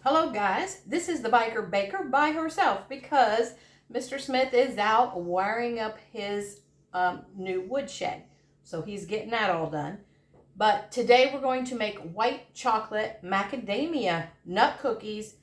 Hello guys, this is the Biker Baker by herself because Mr. Smith is out wiring up his new woodshed. So he's getting that all done. But today we're going to make white chocolate macadamia nut cookies,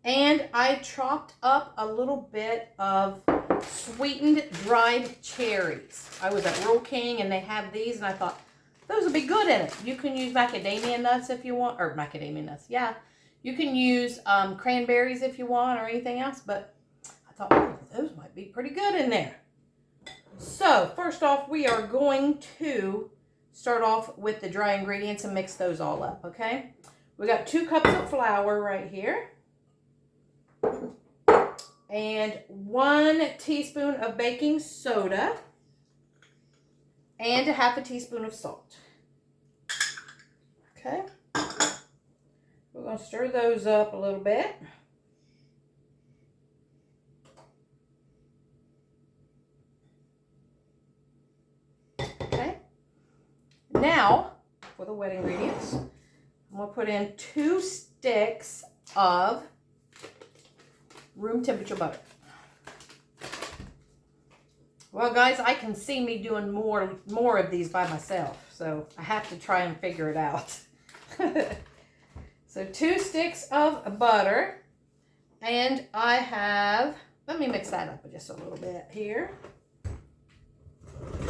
and I chopped up a little bit of sweetened dried cherries. I was at Rural King and they have these and I thought those would be good in it. You can use macadamia nuts if you want, or macadamia nuts, yeah. You can use cranberries if you want or anything else, but I thought, oh, those might be pretty good in there. So first off, we are going to start off with the dry ingredients and mix those all up, okay? We got 2 cups of flour right here. And 1 teaspoon of baking soda. And 1/2 teaspoon of salt. Okay. We're going to stir those up a little bit. Okay. Now, for the wet ingredients, I'm going to put in 2 sticks of room temperature butter. Well, guys, I can see me doing more of these by myself, so I have to try and figure it out. So 2 sticks of butter, and I have, let me mix that up just a little bit here.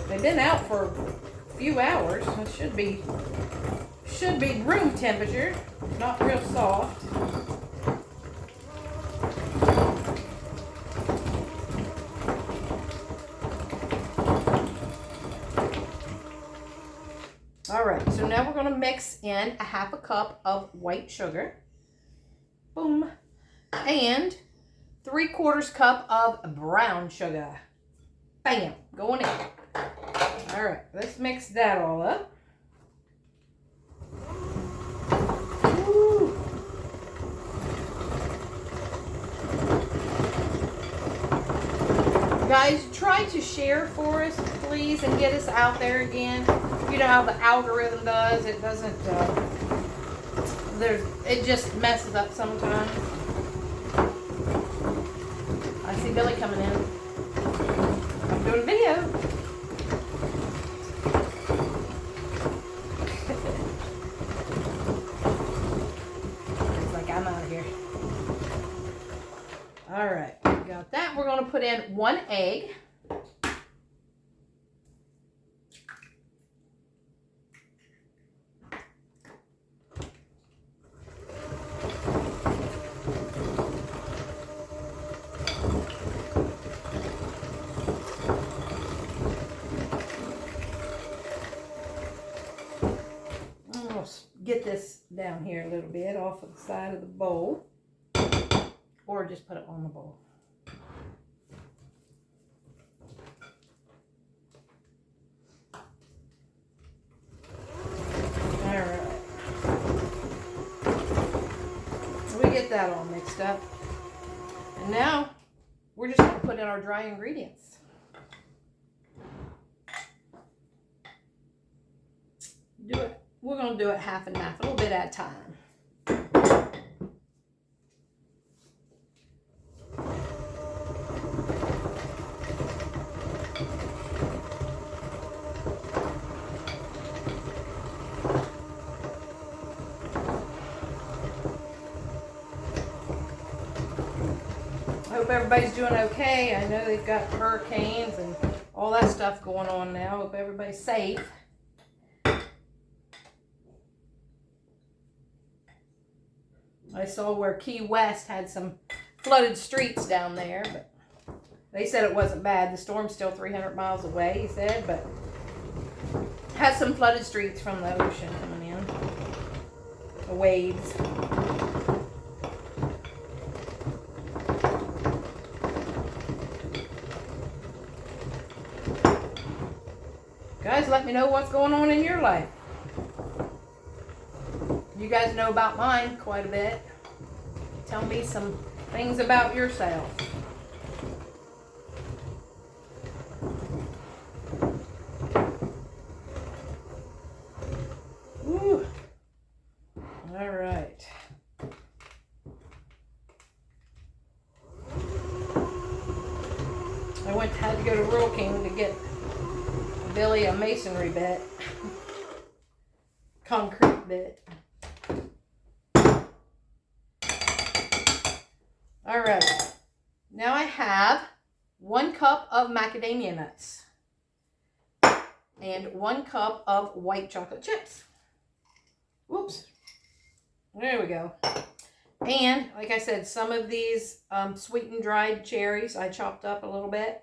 They've been out for a few hours. It should be room temperature, not real soft. All right, so now we're going to mix in 1/2 cup of white sugar. Boom. And 3/4 cup of brown sugar. Bam, going in. All right, let's mix that all up. Woo. Guys, try to share for us, please, and get us out there again. You know how the algorithm does. It doesn't, it just messes up sometimes. I see Billy coming in. I'm doing a video. It's like, I'm out of here. All right, we got that. We're going to put in 1 egg. Get this down here a little bit off of the side of the bowl, or just put it on the bowl. All right, so we get that all mixed up, and now we're just going to put in our dry ingredients. We're going to do it half and half, a little bit at a time. I hope everybody's doing okay. I know they've got hurricanes and all that stuff going on now. I hope everybody's safe. I saw where Key West had some flooded streets down there, but they said it wasn't bad. The storm's still 300 miles away, he said, but has some flooded streets from the ocean coming in, the waves. Guys, let me know what's going on in your life. You guys know about mine quite a bit. Tell me some things about yourself. Woo. All right. had to go to Rural King to get Billy a masonry bit. Concrete bit. Alright. Now I have 1 cup of macadamia nuts. And 1 cup of white chocolate chips. Whoops. There we go. And, like I said, some of these sweetened dried cherries I chopped up a little bit.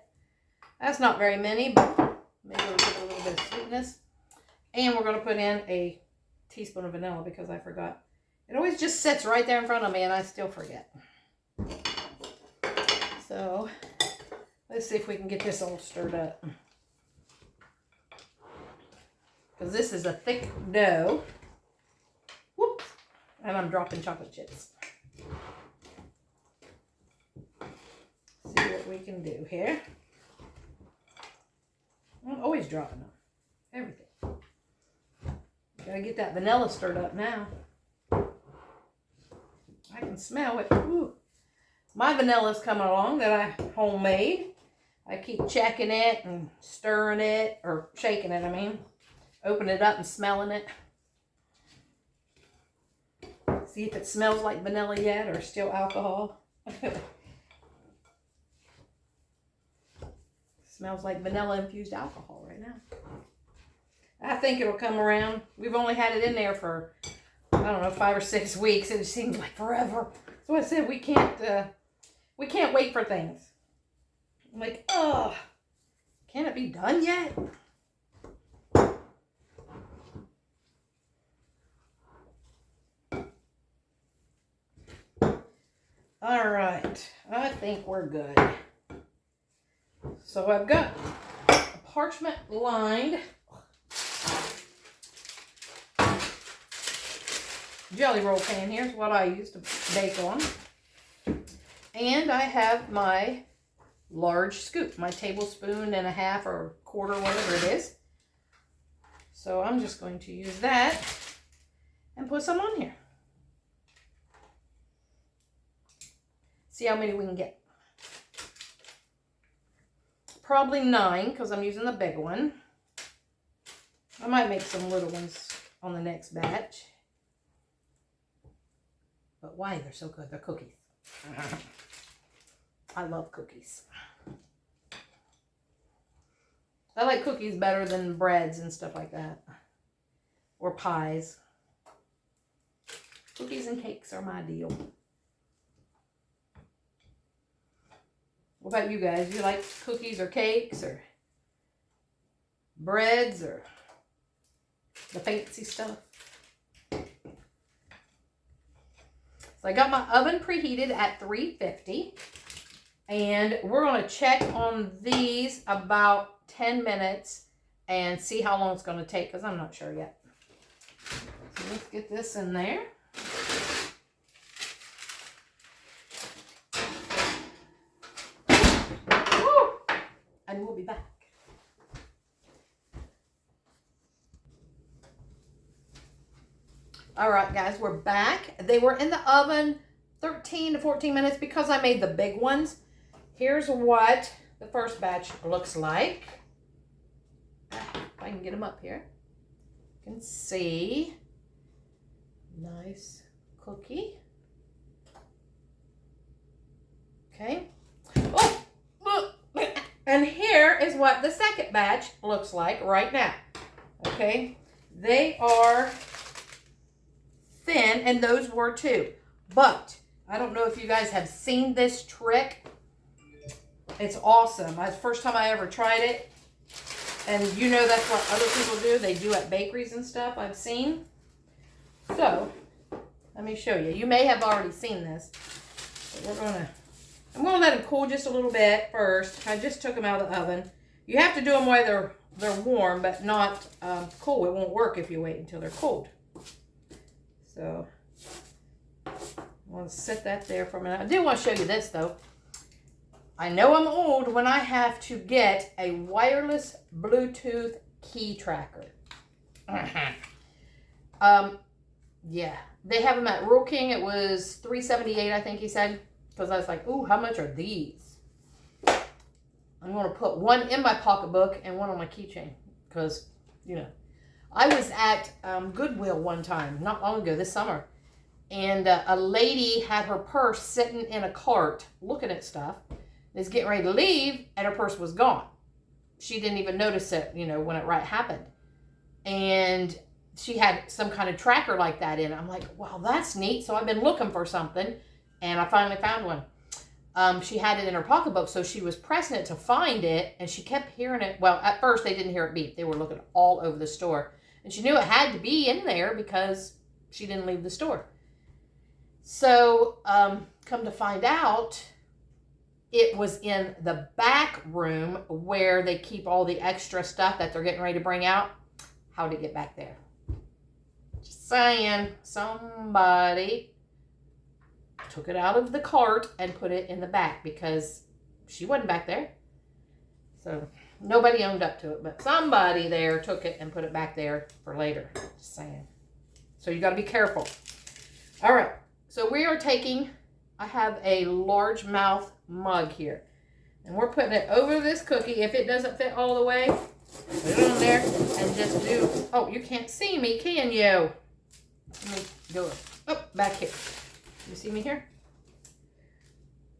That's not very many, but maybe it'll give it a little bit of sweetness. And we're going to put in a teaspoon of vanilla because I forgot. It always just sits right there in front of me and I still forget. So, let's see if we can get this all stirred up. Because this is a thick dough. Whoops. And I'm dropping chocolate chips. See what we can do here. I'm always dropping them. Everything. Gotta get that vanilla stirred up now. I can smell it. Ooh. My vanilla's coming along that I homemade. I keep checking it and stirring it, or shaking it, I mean. Open it up and smelling it. See if it smells like vanilla yet or still alcohol. Smells like vanilla infused alcohol right now. I think it'll come around. We've only had it in there for, I don't know, 5 or 6 weeks. It seems like forever. So I said we can't wait for things. I'm like, oh, can it be done yet? All right, I think we're good. So I've got a parchment lined jelly roll pan. Here's what I use to bake on. And I have my large scoop, my tablespoon and a half or quarter, whatever it is. So I'm just going to use that and put some on here. See how many we can get. Probably 9 because I'm using the big one. I might make some little ones on the next batch. But why? They're so good. They're cookies. I love cookies. I like cookies better than breads and stuff like that. Or pies. Cookies and cakes are my deal. What about you guys? Do you like cookies or cakes or breads or the fancy stuff? So I got my oven preheated at 350. And we're going to check on these about 10 minutes and see how long it's going to take because I'm not sure yet. So let's get this in there. And we'll be back. All right, guys, we're back. They were in the oven 13 to 14 minutes because I made the big ones. Here's what the first batch looks like. If I can get them up here. You can see. Nice cookie. Okay. Oh! And here is what the second batch looks like right now. Okay. They are thin, and those were too. But I don't know if you guys have seen this trick. It's awesome. It's the first time I ever tried it. And you know that's what other people do. They do at bakeries and stuff I've seen. So, let me show you. You may have already seen this. But I'm going to let them cool just a little bit first. I just took them out of the oven. You have to do them while they're warm, but not cool. It won't work if you wait until they're cold. So, I want to set that there for a minute. I do want to show you this, though. I know I'm old when I have to get a wireless Bluetooth key tracker. Yeah. They have them at Rural King. It was $3.78, I think he said. Because I was like, ooh, how much are these? I'm going to put one in my pocketbook and one on my keychain because, you know, I was at Goodwill one time, not long ago, this summer, and a lady had her purse sitting in a cart looking at stuff, is getting ready to leave, and her purse was gone. She didn't even notice it, you know, when it happened. And she had some kind of tracker like that in it. I'm like, wow, that's neat. So I've been looking for something, and I finally found one. She had it in her pocketbook, so she was pressing it to find it, and she kept hearing it. Well, at first they didn't hear it beep. They were looking all over the store. And she knew it had to be in there because she didn't leave the store. So, come to find out, it was in the back room where they keep all the extra stuff that they're getting ready to bring out. How to get back there? Just saying, somebody took it out of the cart and put it in the back because she wasn't back there. So nobody owned up to it, but somebody there took it and put it back there for later. Just saying. So you got to be careful. All right. So we are taking, I have a largemouth mug here, and we're putting it over this cookie. If it doesn't fit all the way, put it on there and just do, oh, you can't see me, can you? Let me go up, back here. You see me here?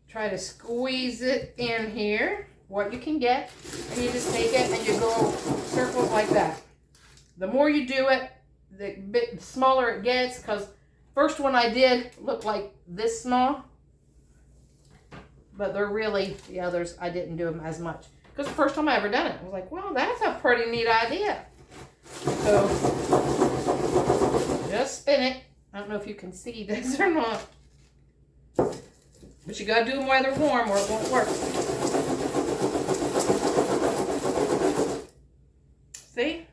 Try to squeeze it in here, what you can get, and you just take it and you go circles like that. The more you do it, the bit smaller it gets, because first one I did looked like this small, but they're really, the others, I didn't do them as much. Because the first time I ever done it, I was like, well, that's a pretty neat idea. So, just spin it. I don't know if you can see this or not. But you gotta do them while they're warm or it won't work. See?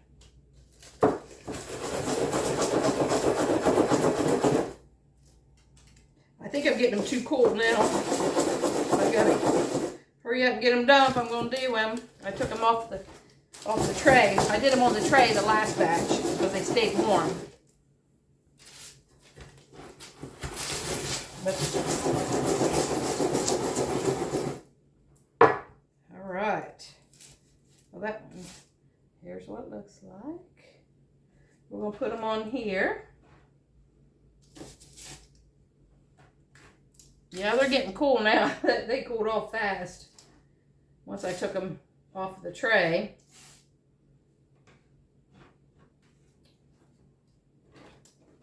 I think I'm getting them too cold now. I gotta hurry up and get them done if I'm gonna do them. I took them off the tray. I did them on the tray the last batch because they stayed warm. All right. Well, that one, here's what it looks like. We're gonna put them on here. Yeah, they're getting cool now. They cooled off fast once I took them off the tray.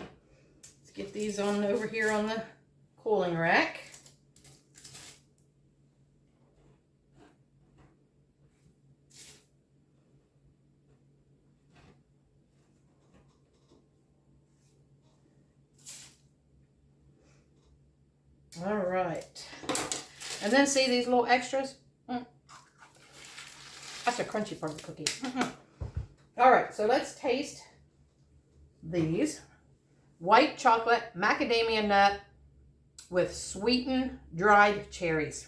Let's get these on over here on the cooling rack. All right. And then see these little extras? That's the crunchy part of the cookie. All right, so let's taste these. White chocolate macadamia nut with sweetened dried cherries.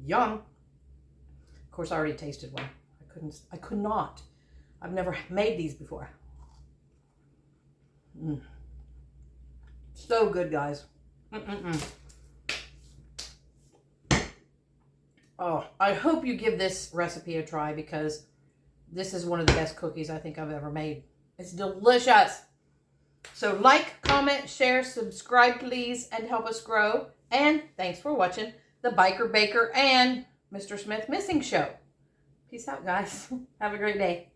Yum. Of course, I already tasted one. I could not. I've never made these before. So good, guys. Oh, I hope you give this recipe a try because this is one of the best cookies I think I've ever made. It's delicious. So like, comment, share, subscribe, please, and help us grow. And thanks for watching the Biker Baker and Mr. Smith Missing Show. Peace out, guys. Have a great day.